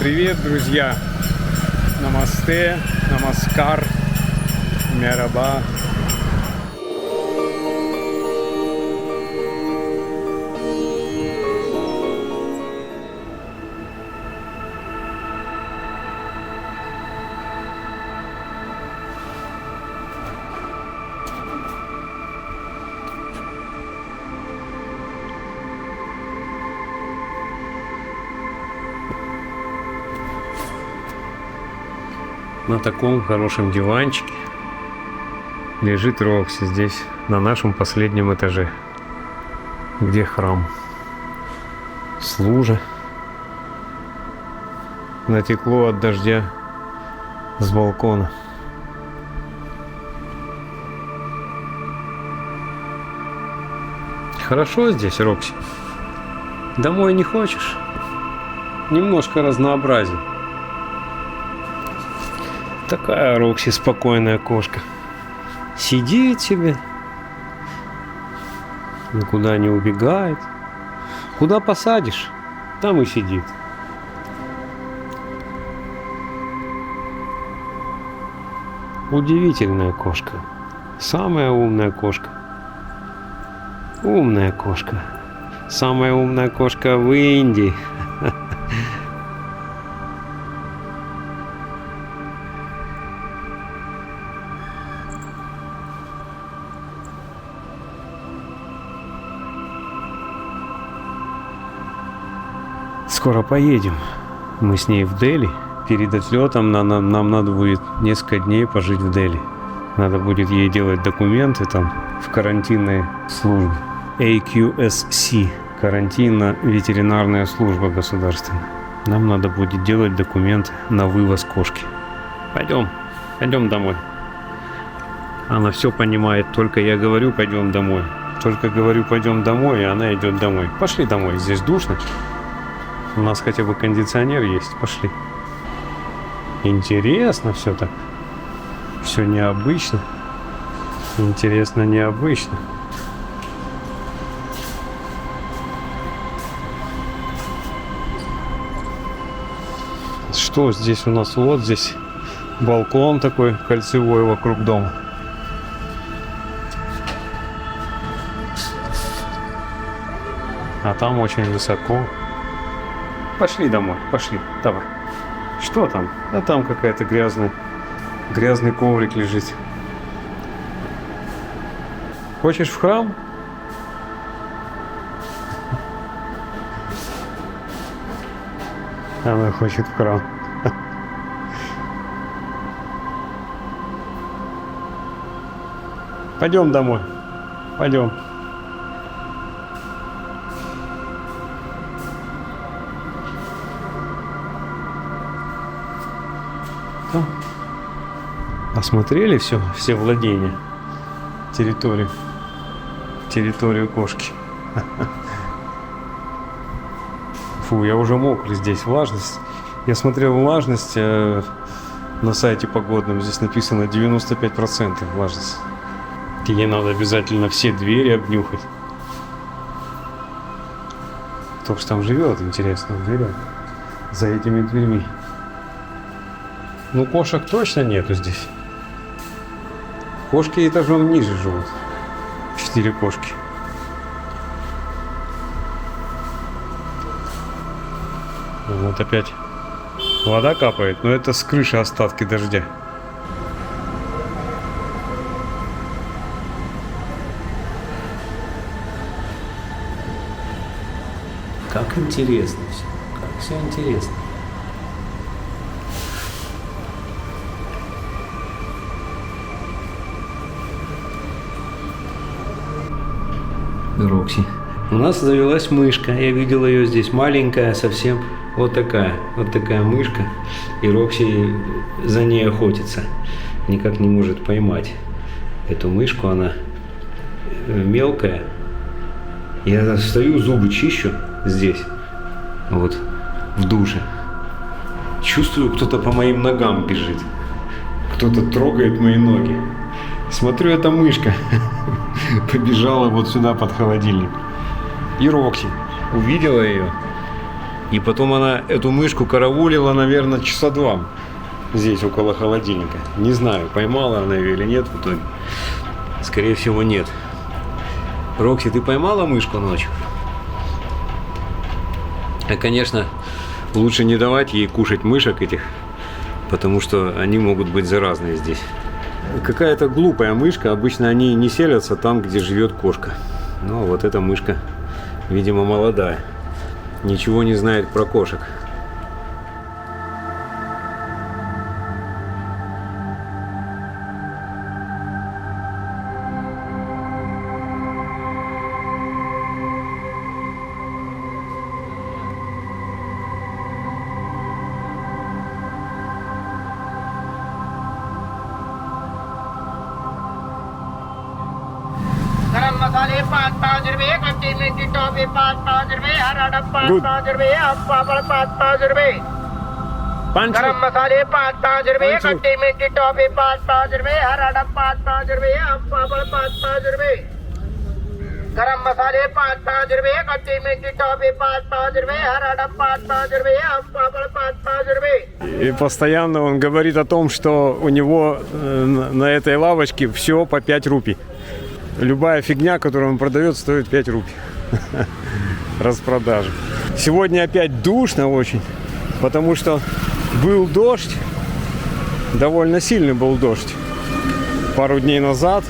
привет, друзья! Намасте, намаскар, мераба. На таком хорошем диванчике лежит Рокси здесь, на нашем последнем этаже, где храм. С лужи. Натекло от дождя с балкона. Хорошо здесь, Рокси? Домой не хочешь? Немножко разнообразия. Такая Рокси спокойная кошка. Сидит себе. Никуда не убегает. Куда посадишь, там и сидит. Удивительная кошка. Самая умная кошка. Умная кошка. Самая умная кошка в Индии. Скоро поедем. Мы с ней в Дели. Перед отлетом нам надо будет несколько дней пожить в Дели. Надо будет ей делать документы там в карантинной службе. AQSC. Карантинно-ветеринарная служба государственная. Нам надо будет делать документы на вывоз кошки. Пойдем домой. Она все понимает, только я говорю, пойдем домой. Только говорю, пойдем домой, и она идет домой. Пошли домой, здесь душно. У нас хотя бы кондиционер есть. Пошли. Интересно все так. Все необычно. Интересно, необычно. Что здесь у нас? Вот здесь балкон такой кольцевой вокруг дома. А там очень высоко. Пошли домой, пошли, давай. Что там? А там какая-то грязный коврик лежит. Хочешь в храм? Она хочет в храм. Пойдем домой, пойдем. Осмотрели все владения, территорию кошки. Фу, я уже мокрый здесь. Влажность. Я смотрел влажность на сайте погодном. Здесь написано 95% влажность. Ей надо обязательно все двери обнюхать. Кто ж там живет, интересно, в дверях? За этими дверьми. Ну, кошек точно нету здесь. Кошки этажом ниже живут. 4 кошки. Вот опять вода капает, но это с крыши остатки дождя. Как интересно все. Как все интересно. Рокси. У нас завелась мышка. Я видел ее здесь маленькая, совсем вот такая мышка. И Рокси за ней охотится. Никак не может поймать эту мышку. Она мелкая. Я стою, зубы чищу здесь, вот в душе. Чувствую, кто-то по моим ногам бежит. Кто-то трогает мои ноги. Смотрю, эта мышка побежала вот сюда под холодильник. И Рокси увидела ее И потом она эту мышку караулила, наверное, часа 2 здесь, около холодильника. Не знаю, поймала она ее или нет в итоге. Скорее всего, нет. Рокси, ты поймала мышку ночью? А, конечно, лучше не давать ей кушать мышек этих, потому что они могут быть заразные здесь. Какая-то глупая мышка. Обычно они не селятся там, где живет кошка. Но вот эта мышка, видимо, молодая. Ничего не знает про кошек. गरम मसाले 5 रुपए, कच्ची मिर्ची टॉफी 5 रुपए, हरा डब्बा 5 रुपए, अब पापड़ 5 रुपए। गरम मसाले 5 रुपए, कच्ची मिर्ची टॉफी 5 रुपए, हरा डब्बा 5 रुपए, अब पापड़ 5 रुपए। गरम मसाले 5 रुपए, कच्ची मिर्ची टॉफी 5 रुपए, हरा डब्बा 5 रुपए, अब पापड़ 5 रुपए। И постоянно он говорит о том, что у него на этой лавочке все по 5 рупий. Любая фигня, которую он продает, стоит 5 рупий. Распродажа. Сегодня опять душно очень, потому что был дождь. Довольно сильный был дождь пару дней назад.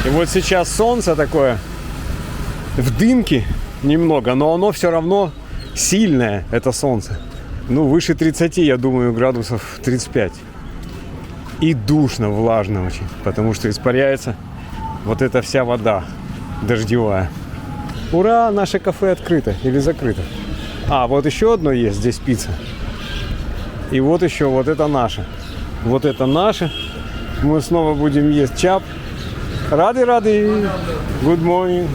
И вот сейчас солнце такое в дымке немного, но оно все равно сильное, это солнце. Ну, выше 30, я думаю, градусов 35. И душно, влажно очень, потому что испаряется вот эта вся вода дождевая. Ура, наше кафе открыто или закрыто. А, вот еще одно есть, здесь пицца. И вот еще, вот это наше. Вот это наше. Мы снова будем есть чап. Рады. Good morning.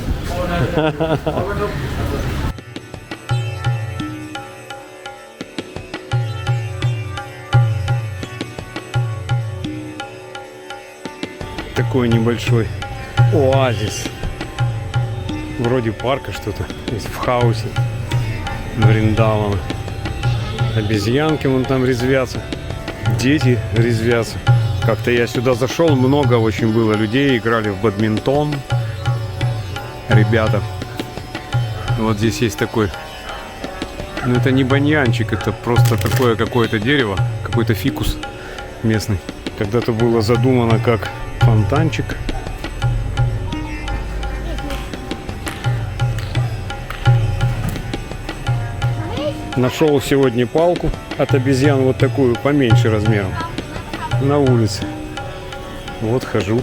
Такой небольшой оазис. Вроде парка что-то есть в Хаусе. Вриндавана. Обезьянки вон там резвятся. Дети резвятся. Как-то я сюда зашел, много очень было людей, играли в бадминтон. Ребята. Вот здесь есть такой... Ну это не баньянчик, это просто такое какое-то дерево. Какой-то фикус местный. Когда-то было задумано как фонтанчик. Нашел сегодня палку от обезьян, вот такую, поменьше размером, на улице. Вот хожу.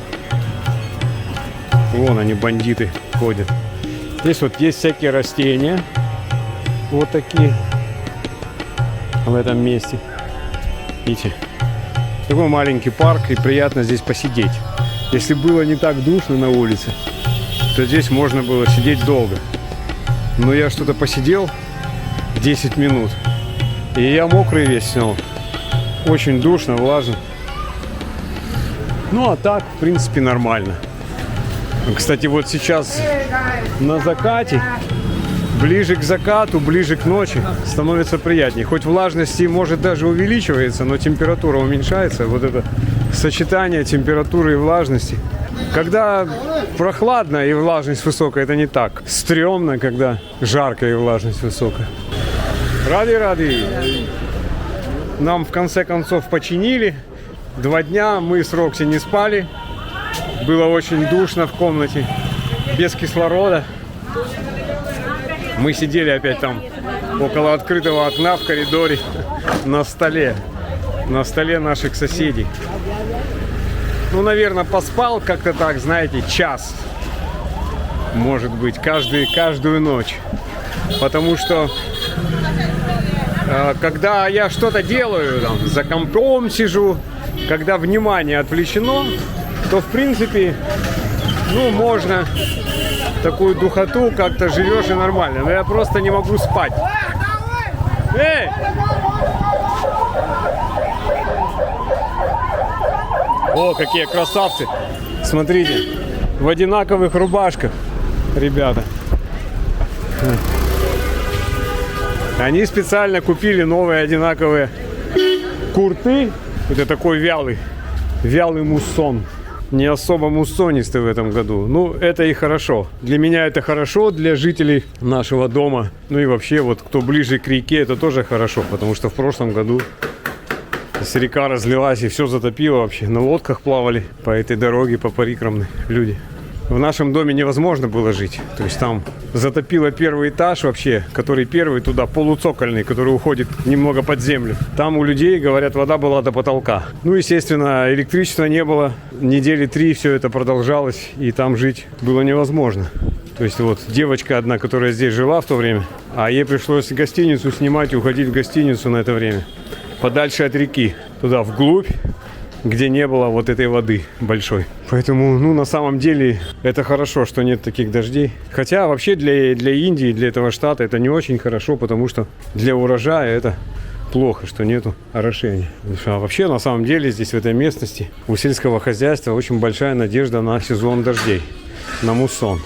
Вон они, бандиты, ходят. Здесь вот есть всякие растения. Вот такие. В этом месте. Видите? Такой маленький парк, и приятно здесь посидеть. Если было не так душно на улице, то здесь можно было сидеть долго. Но я что-то посидел 10 минут. И я мокрый весь снова. Очень душно, влажно. Ну а так, в принципе, нормально. Кстати, вот сейчас на закате, ближе к закату, ближе к ночи становится приятнее. Хоть влажность может даже увеличивается, но температура уменьшается. Вот это сочетание температуры и влажности. Когда прохладно и влажность высокая, это не так. Стрёмно, когда жарко и влажность высокая. Рады. Нам в конце концов починили. 2 дня мы с Рокси не спали. Было очень душно в комнате, без кислорода. Мы сидели опять там около открытого окна в коридоре на столе наших соседей. Ну, наверное, поспал как-то так, знаете, час, может быть, каждую ночь. Потому что когда я что-то делаю, там, за компом сижу, когда внимание отвлечено, то, в принципе, ну, можно такую духоту, как-то живешь и нормально. Но я просто не могу спать. Эй! О, какие красавцы! Смотрите, в одинаковых рубашках, ребята. Они специально купили новые одинаковые курты. Это такой вялый муссон. Не особо муссонистый в этом году. Ну, это и хорошо. Для меня это хорошо, для жителей нашего дома. Ну и вообще, вот кто ближе к реке, это тоже хорошо. Потому что в прошлом году река разлилась и все затопило вообще. На лодках плавали по этой дороге, по Парикрамной люди. В нашем доме невозможно было жить. То есть там затопило первый этаж вообще, который первый туда, полуцокольный, который уходит немного под землю. Там у людей, говорят, вода была до потолка. Ну, естественно, электричества не было. Недели 3 все это продолжалось, и там жить было невозможно. То есть вот девочка одна, которая здесь жила в то время, а ей пришлось гостиницу снимать и уходить в гостиницу на это время. Подальше от реки, туда вглубь, где не было вот этой воды большой. Поэтому, ну, на самом деле, это хорошо, что нет таких дождей. Хотя, вообще, для Индии, для этого штата это не очень хорошо, потому что для урожая это плохо, что нету орошения. А вообще, на самом деле, здесь, в этой местности, у сельского хозяйства очень большая надежда на сезон дождей, на муссон.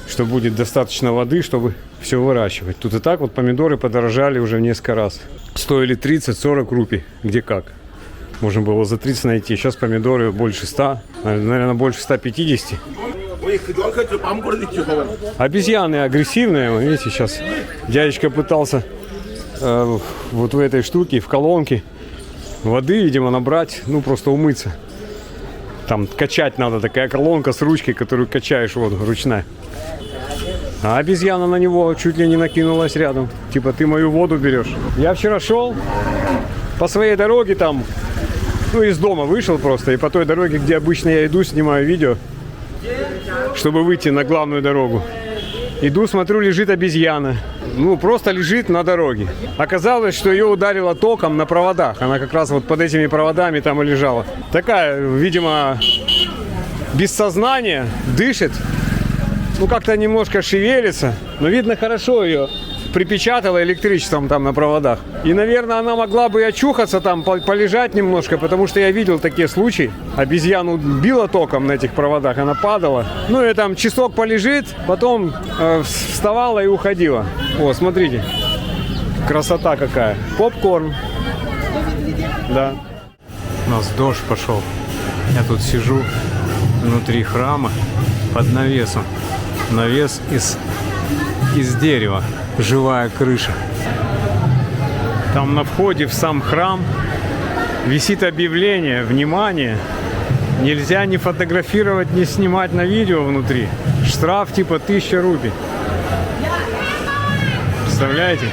Что будет достаточно воды, чтобы все выращивать. Тут и так вот помидоры подорожали уже в несколько раз. Стоили 30-40 рупий, где как. Можно было за 30 найти. Сейчас помидоры больше 100, наверное, больше 150. Обезьяны агрессивные. Видите, сейчас дядечка пытался вот в этой штуке, в колонке воды, видимо, набрать, ну, просто умыться. Там качать надо, такая колонка с ручкой, которую качаешь, вот, ручная. А обезьяна на него чуть ли не накинулась рядом. Типа, ты мою воду берешь. Я вчера шел по своей дороге там, ну, из дома вышел просто, и по той дороге, где обычно я иду, снимаю видео, чтобы выйти на главную дорогу. Иду, смотрю, лежит обезьяна. Ну, просто лежит на дороге. Оказалось, что ее ударило током на проводах. Она как раз вот под этими проводами там и лежала. Такая, видимо, без сознания, дышит. Ну, как-то немножко шевелится. Но, видно, хорошо ее припечатало электричеством там на проводах. И, наверное, она могла бы очухаться там, полежать немножко, потому что я видел такие случаи. Обезьяну било током на этих проводах, она падала. Ну и там часок полежит, потом вставала и уходила. О, смотрите, красота какая. Попкорн. Да. У нас дождь пошел. Я тут сижу внутри храма под навесом. Навес из дерева. Живая крыша. Там на входе в сам храм висит объявление: внимание, нельзя ни фотографировать, ни снимать на видео внутри. Штраф типа 1000 рупий. Представляете?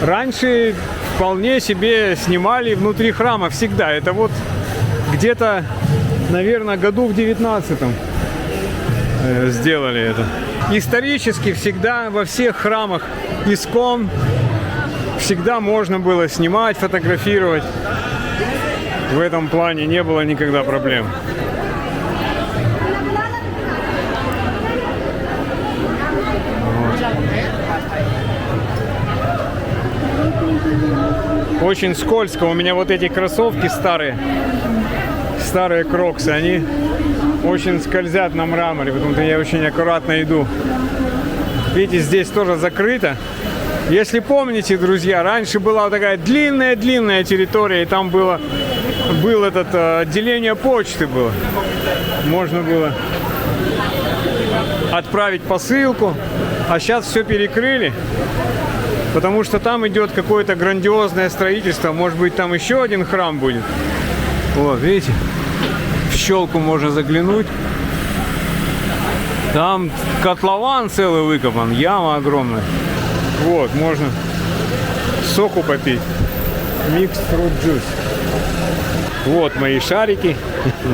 Раньше вполне себе снимали внутри храма всегда. Это вот где-то, наверное, году в 19-м сделали это. Исторически всегда во всех храмах искон всегда можно было снимать, фотографировать. В этом плане не было никогда проблем. Вот. Очень скользко. У меня вот эти кроссовки старые кроксы, они очень скользят на мраморе, потому что я очень аккуратно иду. Видите, здесь тоже закрыто. Если помните, друзья, раньше была такая длинная территория, и там было отделение почты было. Можно было отправить посылку, а сейчас все перекрыли, потому что там идет какое-то грандиозное строительство. Может быть, там еще один храм будет. Вот, видите? В щелку можно заглянуть. Там котлован целый выкопан, яма огромная. Вот, можно соку попить. Mixed fruit juice. Вот мои шарики.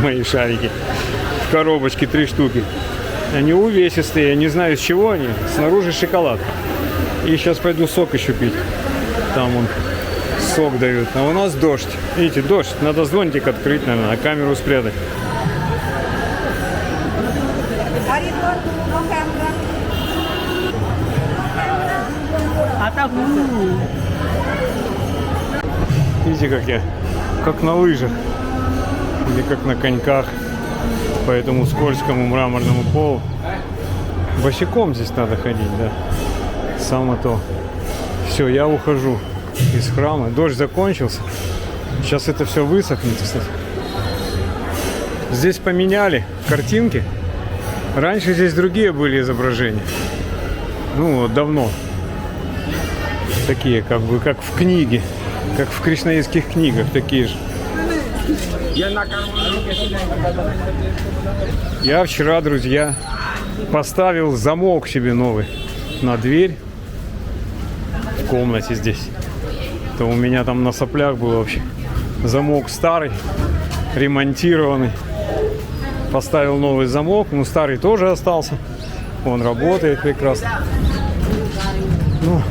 Мои шарики. В коробочке 3 штуки. Они увесистые, не знаю из чего они. Снаружи шоколад. И сейчас пойду сок еще пить. Там он сок дают. А у нас дождь. Видите, дождь. Надо зонтик открыть, наверное, а камеру спрятать. Видите, как я, как на лыжах или как на коньках по этому скользкому мраморному полу. Босиком здесь надо ходить, да. Самое то. Все, я ухожу из храма. Дождь закончился. Сейчас это все высохнет, кстати. Здесь поменяли картинки. Раньше здесь другие были изображения. Ну, вот давно. Такие, как бы, как в книге. Как в кришнаитских книгах, такие же. Я вчера, друзья, поставил замок себе новый на дверь в комнате здесь. То у меня там на соплях был вообще замок старый, ремонтированный. Поставил новый замок, ну старый тоже остался. Он работает прекрасно. Ну,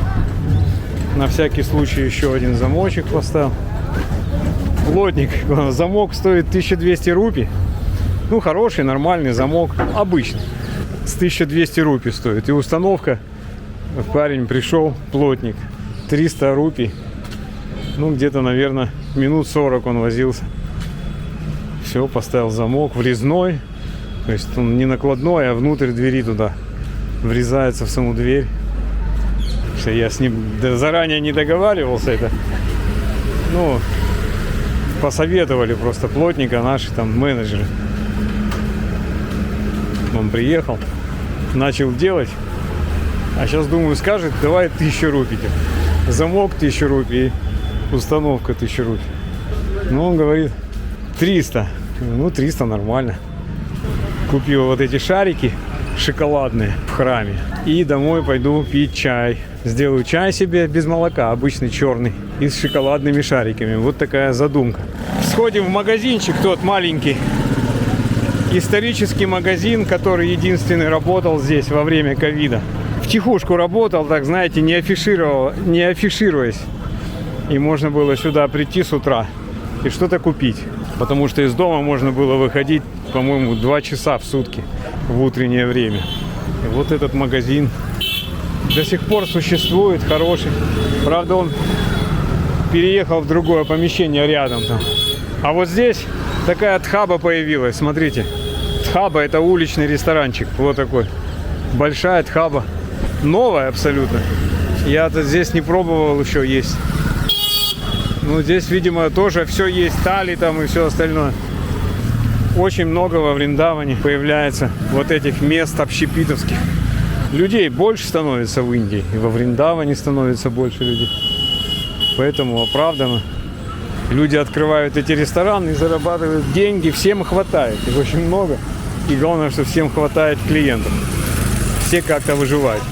на всякий случай еще один замочек поставил. Плотник. Замок стоит 1200 рупий. Ну, хороший, нормальный замок. Обычный. С 1200 рупий стоит. И установка. Парень пришел, плотник. 300 рупий. Ну, где-то, наверное, минут 40 он возился. Все, поставил замок. Врезной. То есть он не накладной, а внутрь двери туда. Врезается в саму дверь. Я с ним заранее не договаривался. Это, ну, посоветовали просто плотника наши там менеджеры. Он приехал, начал делать. А сейчас, думаю, скажет, давай 1000 рупий. Замок 1000 рупий, установка 1000 рупий. Ну, он говорит, 300. Ну, 300 нормально. Купил вот эти шарики шоколадные в храме. И домой пойду пить чай. Сделаю чай себе без молока, обычный черный, и с шоколадными шариками. Вот такая задумка. Сходим в магазинчик тот маленький. Исторический магазин, который единственный работал здесь во время ковида. Втихушку работал, так знаете, не афишируясь. И можно было сюда прийти с утра и что-то купить. Потому что из дома можно было выходить, по-моему, 2 часа в сутки в утреннее время. И вот этот магазин до сих пор существует, хороший. Правда, он переехал в другое помещение рядом там. А вот здесь такая тхаба появилась, смотрите. Тхаба — это уличный ресторанчик, вот такой. Большая тхаба, новая абсолютно. Я-то здесь не пробовал еще есть. Ну, здесь, видимо, тоже все есть, тали там и все остальное. Очень много во Вриндаване появляется вот этих мест общепитовских. Людей больше становится в Индии, и во Вриндаване становится больше людей. Поэтому оправданно люди открывают эти рестораны и зарабатывают деньги. Всем хватает, их очень много. И главное, что всем хватает клиентов. Все как-то выживают.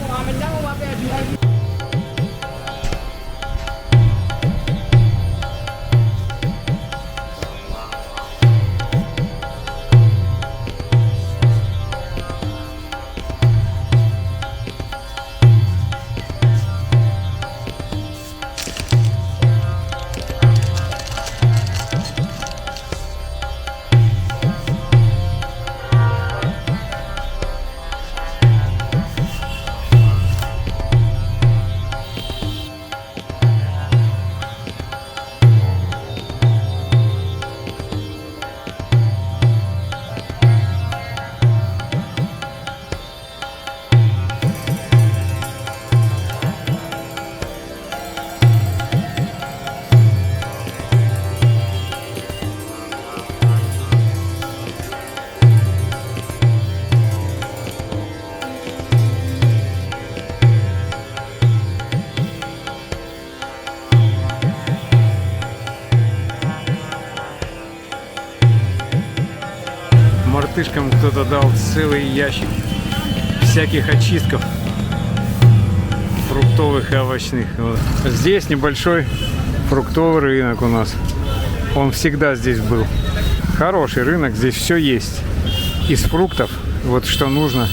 Мартышкам кто-то дал целый ящик всяких очистков фруктовых и овощных. Вот. Здесь небольшой фруктовый рынок у нас. Он всегда здесь был. Хороший рынок, здесь все есть. Из фруктов, вот что нужно.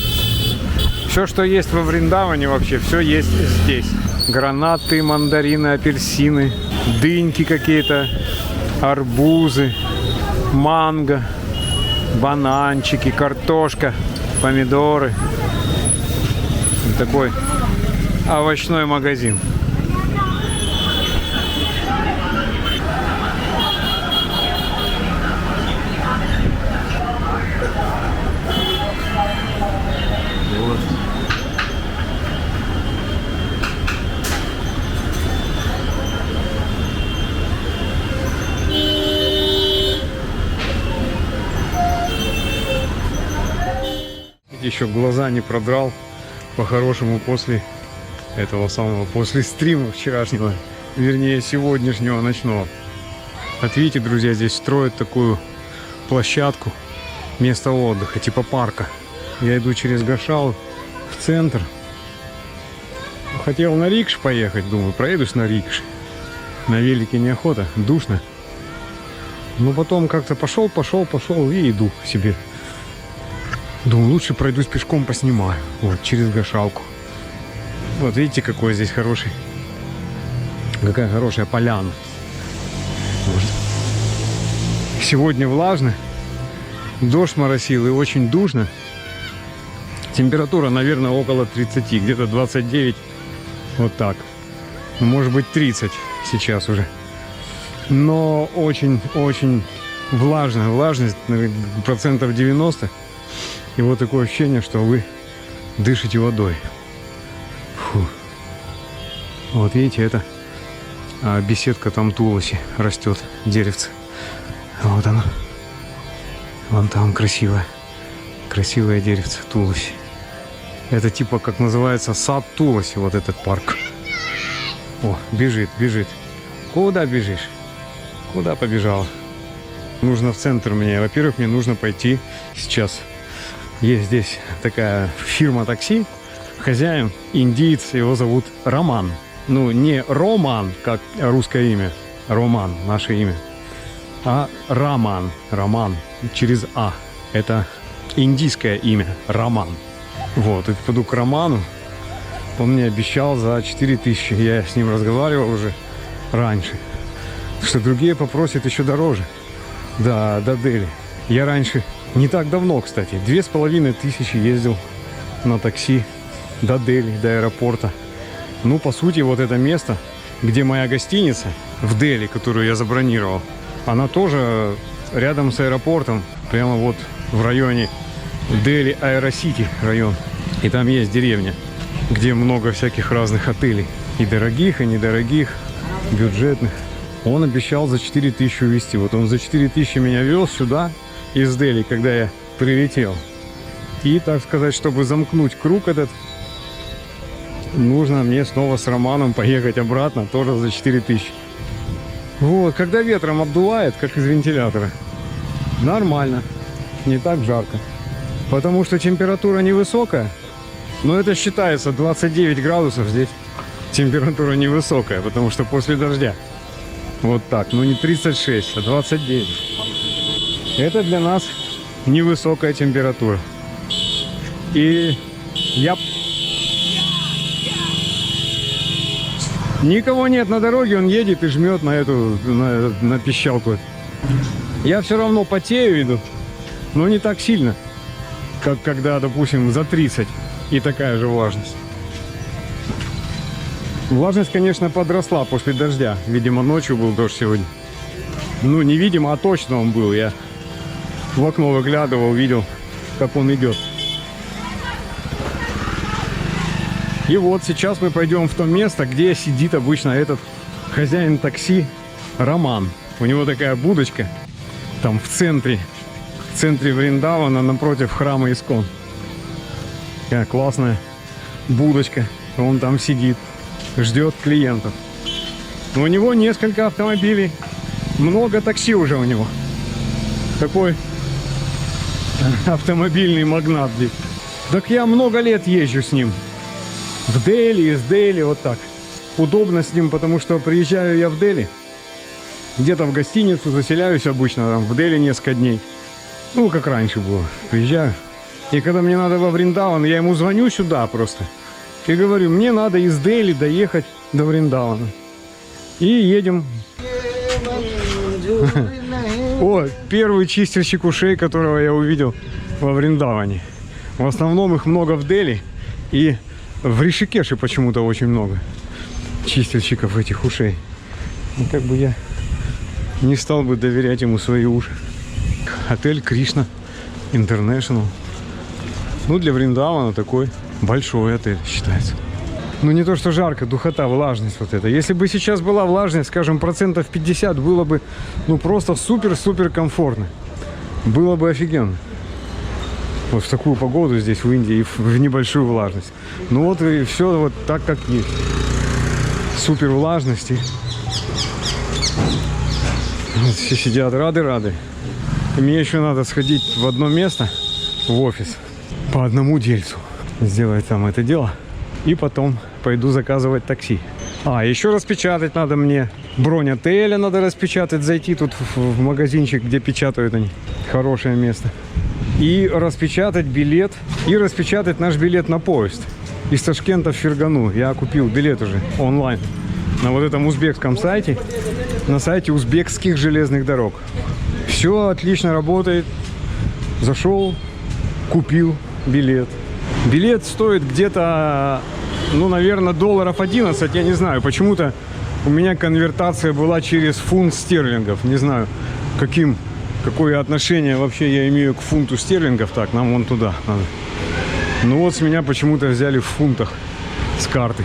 Все, что есть во Вриндаване вообще, все есть здесь. Гранаты, мандарины, апельсины, дыньки какие-то, арбузы, манго, бананчики, картошка, помидоры. Такой овощной магазин. Вот. еще глаза не продрал по-хорошему после этого самого, после стрима вчерашнего, вернее сегодняшнего ночного. Вот видите, друзья, здесь строят такую площадку, место отдыха, типа парка. Я иду через Гашау в центр. Хотел на рикше поехать, думаю, проедусь на рикше. На велике неохота, душно. Но потом как-то пошел и иду себе. Думаю, лучше пройдусь пешком, поснимаю. Вот, через Гашалку. Вот видите, какой здесь хороший. Какая хорошая поляна. Вот. Сегодня влажно. Дождь моросил и очень душно. Температура, наверное, около 30, где-то 29. Вот так. Может быть 30 сейчас уже. Но очень-очень влажно. Влажность процентов 90. И вот такое ощущение, что вы дышите водой. Фу. Вот видите, это беседка там Тулоси растет, деревце. Вот оно. Вон там красивое деревце Тулоси. Это типа, как называется, сад Тулоси, вот этот парк. О, бежит. Куда бежишь? Куда побежала? Нужно в центр мне. Во-первых, мне нужно пойти сейчас. Есть здесь такая фирма такси. Хозяин индиец, его зовут Роман. Ну, не Роман, как русское имя. Роман, наше имя. А Роман. Роман через А. Это индийское имя. Роман. Вот, и пойду к Роману. Он мне обещал за 4000. Я с ним разговаривал уже раньше. Что другие попросят еще дороже. Да, до Дели. Я раньше, не так давно, кстати, 2500 ездил на такси до Дели, до аэропорта. Ну, по сути, вот это место, где моя гостиница в Дели, которую я забронировал, она тоже рядом с аэропортом, прямо вот в районе Дели Аэросити район. И там есть деревня, где много всяких разных отелей. И дорогих, и недорогих, бюджетных. Он обещал за 4000 увезти. Вот он за 4000 меня вез сюда из Дели, когда я прилетел. И, так сказать, чтобы замкнуть круг этот, нужно мне снова с Романом поехать обратно, тоже за 4000. Вот, когда ветром обдувает, как из вентилятора, нормально, не так жарко. Потому что температура невысокая, но это считается 29 градусов здесь. Температура невысокая, потому что после дождя. Вот так, ну не 36, а 29. Это для нас невысокая температура. И я... Никого нет на дороге, он едет и жмет на эту, на пищалку. Я все равно потею иду, но не так сильно, как когда, допустим, за 30 и такая же влажность. Влажность, конечно, подросла после дождя. Видимо, ночью был дождь сегодня. Ну, не видимо, а точно он был. Я в окно выглядывал, видел, как он идет. И вот сейчас мы пойдем в то место, где сидит обычно этот хозяин такси Роман. У него такая будочка там в центре Вриндавана, напротив храма Искон. Такая классная будочка. Он там сидит, ждет клиентов. У него несколько автомобилей, много такси уже у него. Такой автомобильный магнат здесь. Так я много лет езжу с ним. В Дели, из Дели, вот так. Удобно с ним, потому что приезжаю я в Дели. Где-то в гостиницу заселяюсь обычно, там в Дели несколько дней. Ну, как раньше было. Приезжаю. И когда мне надо во Вриндаван, я ему звоню сюда просто. И говорю, мне надо из Дели доехать до Вриндавана. И едем. О, первый чистильщик ушей, которого я увидел во Вриндаване. В основном их много в Дели. И в Ришикеше почему-то очень много чистильщиков этих ушей. Ну, как бы я не стал бы доверять ему свои уши. Отель Кришна Интернешнл. Ну, для Вриндавана такой большой отель считается. Ну, не то, что жарко, духота, влажность вот это. Если бы сейчас была влажность, скажем, процентов 50, было бы, ну, просто супер-супер комфортно. Было бы офигенно. Вот в такую погоду здесь, в Индии, и в небольшую влажность. Ну вот и все вот так, как есть. Супер влажности. Вот все сидят рады. И мне еще надо сходить в одно место, в офис, по одному дельцу. Сделать там это дело. И потом пойду заказывать такси. Еще распечатать надо мне. Бронь отеля надо распечатать. Зайти тут в магазинчик, где печатают они. Хорошее место. И распечатать билет. И распечатать наш билет на поезд. Из Ташкента в Фергану. Я купил билет уже онлайн. На вот этом узбекском сайте. На сайте узбекских железных дорог. Все отлично работает. Зашел, купил билет. Билет стоит где-то, ну, наверное, $11, я не знаю. Почему-то у меня конвертация была через фунт стерлингов. Не знаю, какое отношение вообще я имею к фунту стерлингов. Так, нам вон туда надо. Ну вот с меня почему-то взяли в фунтах с карты.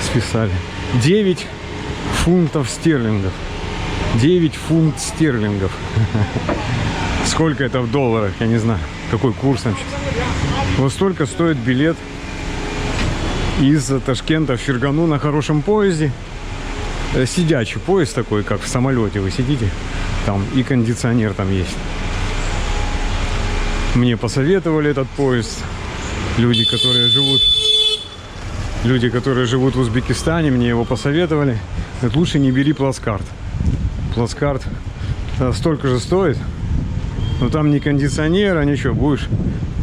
Списали. 9 фунтов стерлингов. 9 фунт стерлингов. Сколько это в долларах, я не знаю. Какой курс там сейчас. Вот столько стоит билет из Ташкента в Фергану на хорошем поезде. Сидячий поезд такой, как в самолете. Вы сидите там, и кондиционер там есть. Мне посоветовали этот поезд. Люди, которые живут в Узбекистане, мне его посоветовали. Говорят, лучше не бери плацкарт. Плацкарт столько же стоит. Но там ни кондиционера, ничего. Будешь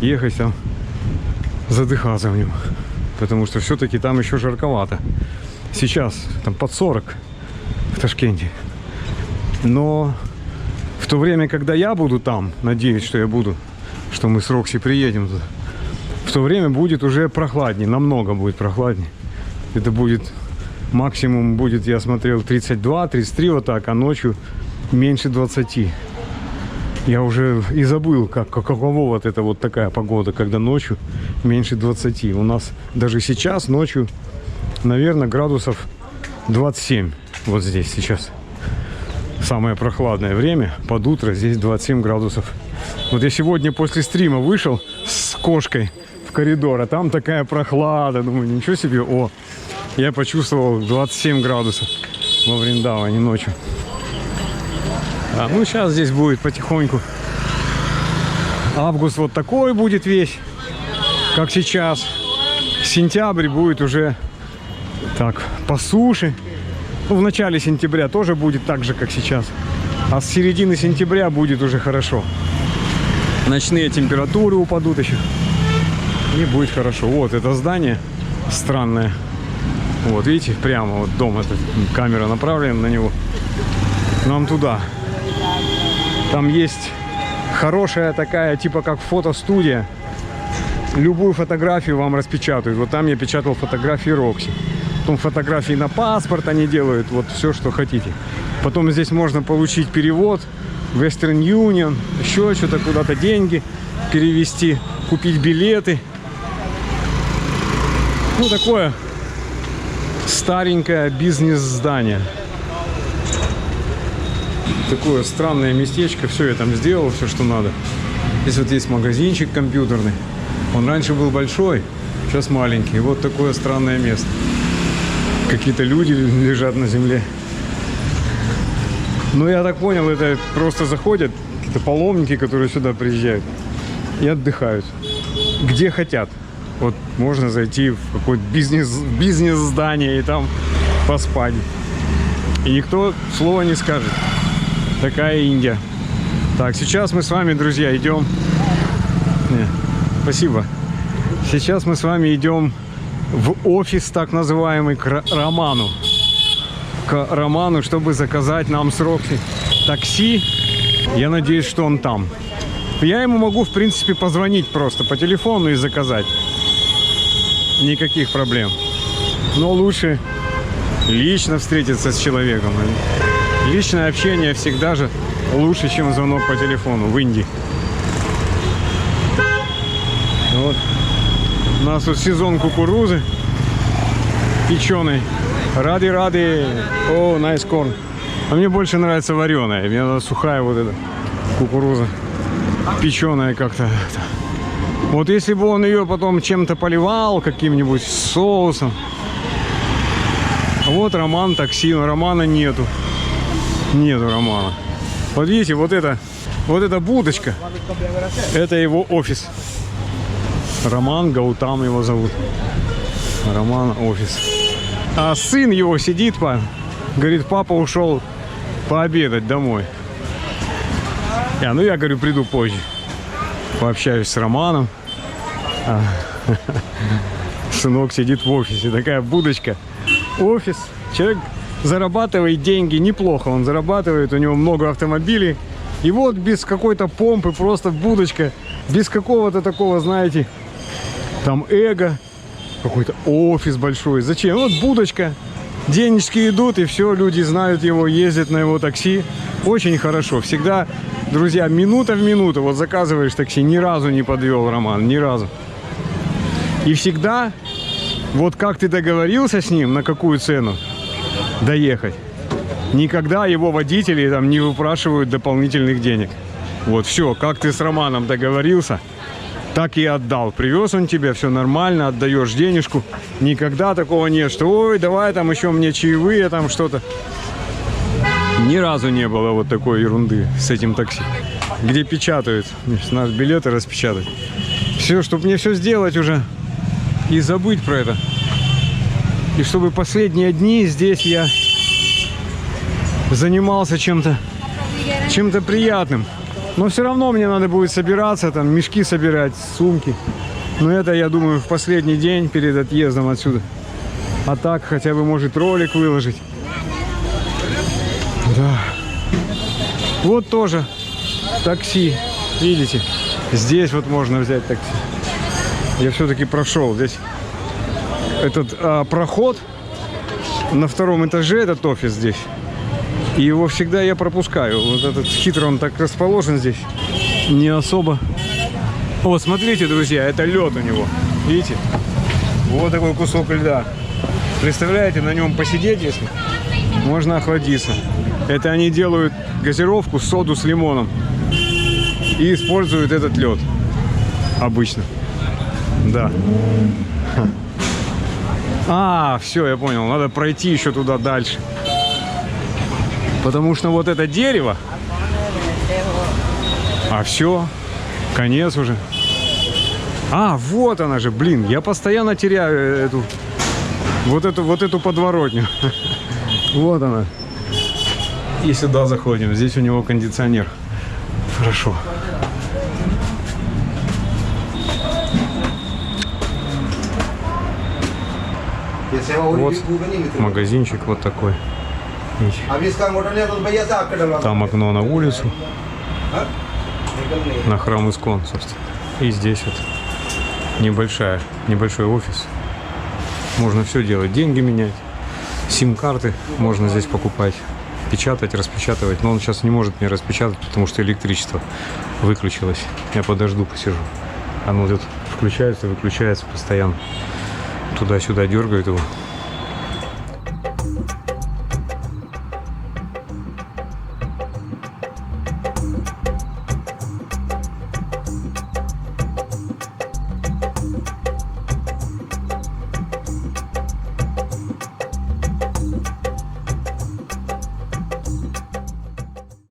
ехать там, задыхаться в нем. Потому что все-таки там еще жарковато. Сейчас там под 40 в Ташкенте. Но в то время, когда я буду там, надеюсь, что я буду, что мы с Рокси приедем туда, в то время будет уже прохладнее. Намного будет прохладнее. Это будет максимум, будет, я смотрел, 32-33 вот так, а ночью меньше 20. Я уже и забыл, каково вот это вот такая погода, когда ночью меньше 20. У нас даже сейчас ночью, наверное, градусов 27. Вот здесь сейчас. Самое прохладное время. Под утро здесь 27 градусов. Вот я сегодня после стрима вышел с кошкой в коридор, а там такая прохлада. Думаю, ничего себе. О, я почувствовал 27 градусов во Вриндаване ночью. Ну, сейчас здесь будет потихоньку. Август вот такой будет весь, как сейчас. Сентябрь будет уже так, по суше. Ну, в начале сентября тоже будет так же, как сейчас. А с середины сентября будет уже хорошо. Ночные температуры упадут еще. И будет хорошо. Вот это здание странное. Вот, видите, прямо вот дом, этот, камера направлена на него. Нам туда. Там есть хорошая такая, типа как фотостудия. Любую фотографию вам распечатают. Вот там я печатал фотографии Рокси. Потом фотографии на паспорт они делают. Вот все, что хотите. Потом здесь можно получить перевод. Western Union. Еще что-то, куда-то деньги перевести. Купить билеты. Ну, такое старенькое бизнес-здание. Такое странное местечко. Все я там сделал, все, что надо. Здесь вот есть магазинчик компьютерный. Он раньше был большой, сейчас маленький. Вот такое странное место. Какие-то люди лежат на земле. Ну, я так понял, это просто заходят какие-то паломники, которые сюда приезжают и отдыхают. Где хотят. Вот можно зайти в какое-то бизнес-здание и там поспать. И никто слова не скажет. Такая Индия. Так, сейчас мы с вами, друзья, идем... Спасибо. Сейчас мы с вами идем в офис, так называемый, к Роману. К Роману, чтобы заказать нам с Рокси такси. Я надеюсь, что он там. Я ему могу, в принципе, позвонить просто по телефону и заказать. Никаких проблем. Но лучше лично встретиться с человеком. Личное общение всегда же лучше, чем звонок по телефону в Индии. Вот. У нас тут сезон кукурузы печеной. Рады. О, nice corn. А мне больше нравится вареная. Мне надо сухая вот эта кукуруза. Печеная как-то. Вот если бы он ее потом чем-то поливал, каким-нибудь соусом. Вот Роман такси, но Романа нету. Нету Романа. Вот видите, вот эта будочка, это его офис. Роман Гаутам его зовут. Роман офис. А сын его сидит, говорит, папа ушел пообедать домой. Ну я говорю, приду позже. Пообщаюсь с Романом. Сынок сидит в офисе. Такая будочка. Офис. Человек зарабатывает деньги неплохо. Он зарабатывает, у него много автомобилей. И вот без какой-то помпы, просто будочка. Без какого-то такого, знаете, там эго. Какой-то офис большой. Зачем? Вот будочка. Денежки идут, и все, люди знают его, ездят на его такси. Очень хорошо. Всегда, друзья, минута в минуту. Вот заказываешь такси, ни разу не подвел Роман, ни разу. И всегда, вот как ты договорился с ним, на какую цену доехать, никогда его водители там не выпрашивают дополнительных денег. Вот все, как ты с Романом договорился, так и отдал. Привез он тебя, все нормально, отдаешь денежку. Никогда такого нет, что ой, давай там еще мне чаевые, там что-то. Ни разу не было вот такой ерунды с этим такси. Где печатают, надо билеты распечатать. Все, чтобы мне все сделать уже и забыть про это. И чтобы последние дни здесь я занимался чем-то приятным. Но все равно мне надо будет собираться, там мешки собирать, сумки. Но это, я думаю, в последний день перед отъездом отсюда. А так хотя бы, может, ролик выложить. Да. Вот тоже такси. Видите? Здесь вот можно взять такси. Я все-таки прошел. Здесь этот проход на втором этаже, этот офис здесь. И его всегда я пропускаю. Вот этот хитро он так расположен здесь. Не особо. Вот, смотрите, друзья, это лед у него. Видите? Вот такой кусок льда. Представляете, на нем посидеть, если можно охладиться. Это они делают газировку, соду с лимоном. И используют этот лед. Обычно. Да. Все, я понял. Надо пройти еще туда дальше. Потому что вот это дерево. Все. Конец уже. Вот она же, блин. Я постоянно теряю вот эту подворотню. Вот она. И сюда заходим. Здесь у него кондиционер. Хорошо. Вот магазинчик вот такой. Там окно на улицу. На храм Искон, собственно. И здесь вот небольшой офис. Можно все делать. Деньги менять. Сим-карты можно здесь покупать. Печатать, распечатывать. Но он сейчас не может мне распечатать, потому что электричество выключилось. Я подожду, посижу. Оно тут включается, выключается постоянно. Туда-сюда дергает его.